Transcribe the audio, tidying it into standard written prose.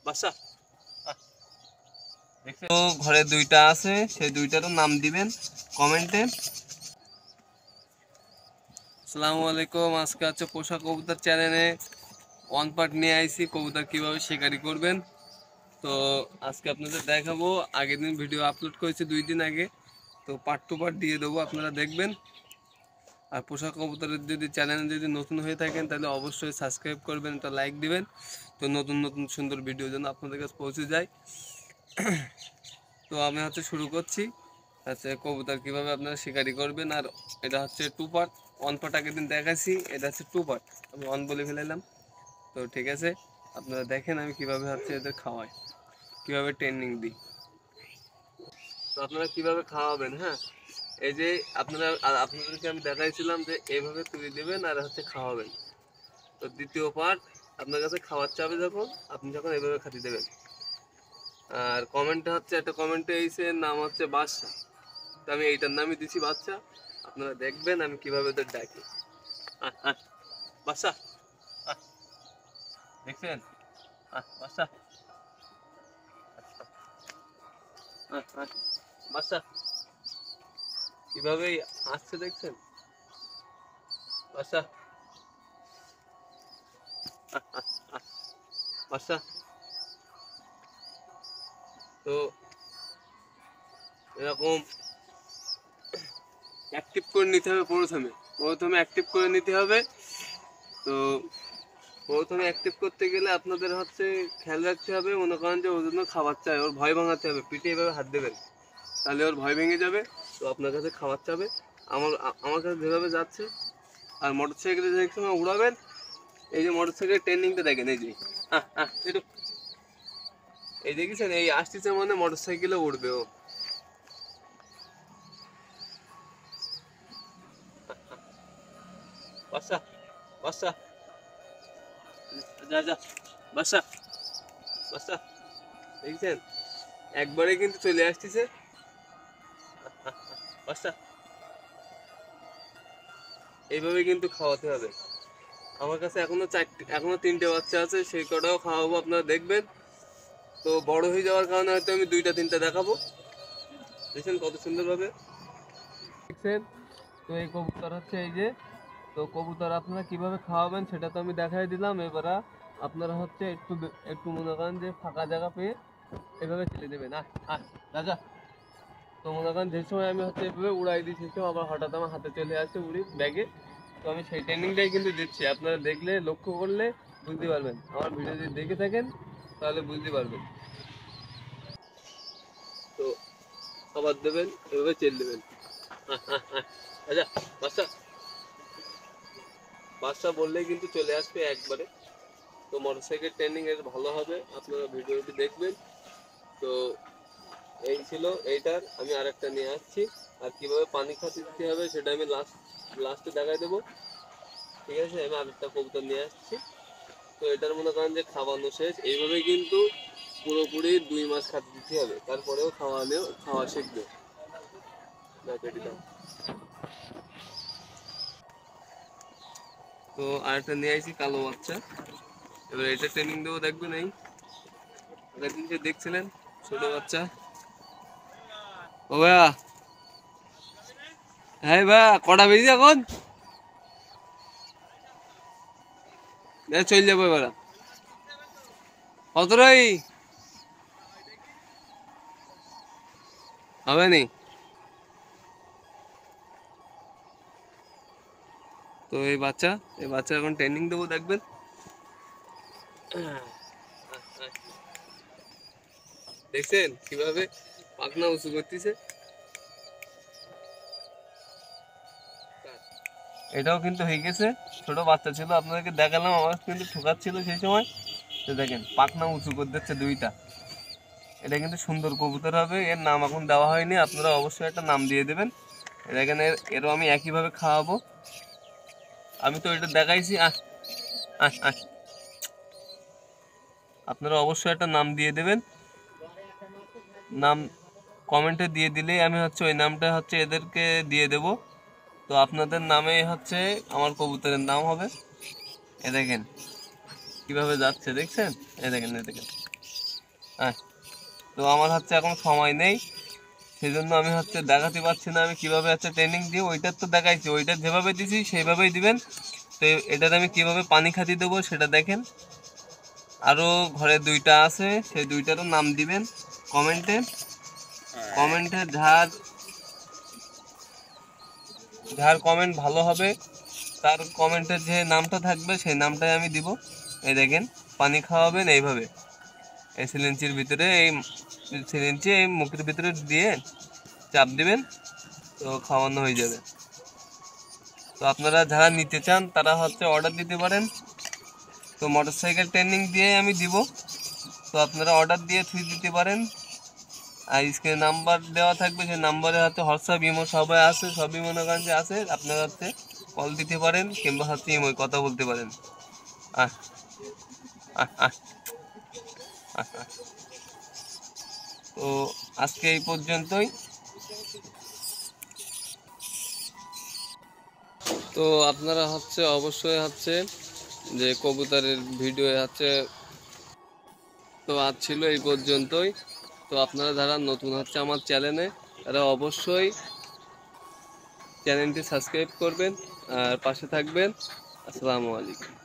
বাসা তো ঘরে দুইটা আছে, সেই দুইটারও নাম দিবেন কমেন্টে। আসসালামু আলাইকুম। আজকে হচ্ছে পোষা কবুতর চ্যানেলে ওয়ান পার্ট নিয়ে আইছি, কবুতর কিভাবে শিকারি করবেন। তো আজকে আপনাদের দেখাবো। আগের দিন ভিডিও আপলোড করেছি 2 দিন আগে, তো পার্ট টু পার্ট দিয়ে দেবো, আপনারা দেখবেন। আর পোষা কবুতরের যদি চ্যানেলে যদি নতুন হয়ে থাকেন তাহলে অবশ্যই সাবস্ক্রাইব করবেন, একটা লাইক দিবেন, তো নতুন নতুন সুন্দর ভিডিও যেন আপনাদের কাছে পৌঁছে যায়। তো আমি হচ্ছে শুরু করছি কবুতর কিভাবে আপনারা শিকারি করবেন। আর এটা হচ্ছে 2 পার্ট। 1 পার্ট আগের দিন দেখাচ্ছি, এটা হচ্ছে 2 পার্ট। আমি 1 বলে ফেলাইলাম। তো ঠিক আছে, আপনারা দেখেন আমি কিভাবে হচ্ছে এদের খাওয়াই, কিভাবে ট্রেনিং দিই। তো আপনারা কিভাবে খাওয়াবেন, হ্যাঁ, এই যে আপনাদেরকে আমি দেখাইছিলাম যে এইভাবে তুলে দেবেন আর হচ্ছে খাওয়াবেন। তো দ্বিতীয় পার্ট, আপনার কাছে খাওয়ার চাবে যখন, আপনি যখন এইভাবে খাতি দেবেন। আর কমেন্টে হচ্ছে একটা কমেন্টে এইছে নাম হচ্ছে বাদশা, তো আমি এইটার নামই দিছি বাচ্চা। আপনারা দেখবেন আমি কিভাবে ওদের ডাকি। বাদশা দেখছেন, বাদশা বাদশা কিভাবে আসছে দেখছেন, বাদশা বাদশা। তো এরকম অ্যাক্টিভ করে নিতে হবে। প্রথমে অ্যাক্টিভ করে নিতে হবে। তো প্রথমে অ্যাক্টিভ করতে গেলে আপনাদের হচ্ছে খেয়াল রাখতে হবে, মনে করেন যে ওর জন্য খাবার চাই, ওর ভয় ভাঙাতে হবে, পিঠে এভাবে হাত দেবেন, তাহলে ওর ভয় ভেঙে যাবে। তো আপনার কাছে খাবার চাবে, আমার কাছে যেভাবে যাচ্ছে। আর মোটর সাইকেলে যে সময় উড়াবেন, এই যে মোটর সাইকেলের ট্রেনিংটা দেখেন, এই যে একটু এই দেখেছেন, এই আসতেছে মানে মোটর সাইকেলে উঠবে ও। বাসা বাসা যা যা বাসা বাসা, দেখছেন একবারে কিন্তু চলে আসতেছে। বাসা এইভাবে কিন্তু খাওয়াতে হবে। আমার কাছে এখনো 3টে বাচ্চা আছে, সেই কটাও খাওয়াবো, আপনারা দেখবেন। তো বড় হয়ে যাওয়ার কারণে হয়তো আমি 2টা 3টা দেখাবো। দেখছেন কত সুন্দরভাবে দেখছেন। তো এই কবুতর হচ্ছে এই যে, তো কবুতর আপনারা কিভাবে খাওয়াবেন সেটা তো আমি দেখাই দিলাম। এবার আপনারা হচ্ছে একটু একটু মনে করেন যে ফাঁকা জায়গা পেয়ে এভাবে ছেড়ে দেবেন। রাজা, তো মনে করেন যে সময় আমি হচ্ছে এভাবে উড়াই দিই, সেই সময় আবার হঠাৎ আমার হাতে চলে আসছে উড়ি ব্যাগে। তো আমি সেই ট্রেনিংটাই কিন্তু দিচ্ছি, আপনারা দেখলে লক্ষ্য করলে বুঝতে পারবেন। আমার ভিডিও যদি দেখে থাকেন তাহলে বুঝতে পারবেন। তো খাবার দেবেন, এভাবে চেল দেবেন। আচ্ছা, বাচ্চা বাচ্চা বললেই কিন্তু চলে আসবে একবারে। তো মোটরসাইকেল ট্রেনিং এর ভালো হবে, আপনারা ভিডিওটি দেখবেন। তো এই ছিল এইটার, আমি আরেকটা নিয়ে আসছি। আর কিভাবে পানি খাতে দিতে হবে সেটা আমি লাস্টে দেখাই দেবো। ঠিক আছে, আমি আরেকটা কবুতর নিয়ে আসছি। তো এটার মনে করেন যে খাওয়ানো শেষ। এইভাবে কিন্তু পুরোপুরি 2 মাস খাতে দিতে হবে, তারপরেও খাওয়া শিখবে না পেটি দাও। তো আরেকটা নিয়ে আসছি কালো বাচ্চা। এবার এটা ট্রেনিং দেবো, দেখবেন। এই আগের দিন যে দেখছিলেন ছোট বাচ্চা, ও ভাইয়া, হ্যাঁ ভাইয়া কটা বেজে এখন চলে যাবো এবার। কত রই হবে নি। তো এই বাচ্চা এখন ট্রেনিং দেবো, দেখবেন। দেখছেন কিভাবে পাখনা উঁচু করতেছে। এটাও কিন্তু হয়ে গেছে, ছোট বাচ্চা ছিল, আপনাদেরকে দেখালাম, আমার কিন্তু ঠোকাচ্ছিল সেই সময়। তো দেখেন পাখনা উঁচু করে দিচ্ছে 2টা। এটা কিন্তু সুন্দর কবুতর হবে। এর নাম এখন দেওয়া হয়নি, আপনারা অবশ্যই একটা নাম দিয়ে দেবেন। দেখেন এরও আমি একইভাবে খাওয়াবো। আমি তো এটা দেখাইছি। আপনারা অবশ্যই একটা নাম দিয়ে দেবেন। নাম কমেন্টে দিয়ে দিলেই আমি হচ্ছে ওই নামটা হচ্ছে এদেরকে দিয়ে দেব। তো আপনাদের নামে হচ্ছে আমার কবুতরের নাম হবে। এ দেখেন কিভাবে যাচ্ছে দেখছেন? এই দেখেন, এই দেখেন। হ্যাঁ, তো আমার হচ্ছে এখন সময় নেই, সেই জন্য আমি হচ্ছে দেখাতে পারছি না আমি কিভাবে হচ্ছে ট্রেনিং দিই। ওইটার তো দেখাইছি, ওইটা যেভাবে দিছি সেইভাবেই দিবেন। তো এটাতে আমি কিভাবে পানি খাতি দেবো সেটা দেখেন। আরও ঘরে দুইটা আছে, সেই দুইটারও নাম দিবেন কমেন্টে। কমেন্টে যার যার কমেন্ট ভালো হবে তার কমেন্টের যে নামটা থাকবে সেই নামটাই আমি দিব। এই দেখেন, পানি খাওয়াবেন এইভাবে, এই সিলিঞ্চির ভিতরে, এই সিলিঞ্চি এই মুখের ভিতরে দিয়ে চাপ দিবেন, তো খাওয়ানো হয়ে যাবে। তো আপনারা যারা নিতে চান তারা হচ্ছে অর্ডার দিতে পারেন। তো মোটরসাইকেল ট্রেনিং দিয়ে আমি দিব, তো আপনারা অর্ডার দিয়ে থুই দিতে পারেন। আর স্ক্রিনে নাম্বার দেওয়া থাকবে, সেই নাম্বারে হচ্ছে হোয়াটসঅ্যাপ ইমো সবাই আছে, সবই মনে করেন যে আছে। আপনারা হচ্ছে কল দিতে পারেন কিংবা হচ্ছে ইমোয় কথা বলতে পারেন। আহ আহ আহ আহ আহ। তো আজকে এই পর্যন্তই। তো আপনারা হচ্ছে অবশ্যই হচ্ছে যে কবুতরের ভিডিও হচ্ছে, তো আজ ছিল এই পর্যন্তই। তো আপনারা যারা নতুন হচ্ছে আমার চ্যানেলে, তারা অবশ্যই চ্যানেলটি সাবস্ক্রাইব করবেন আর পাশে থাকবেন। আসসালামু আলাইকুম।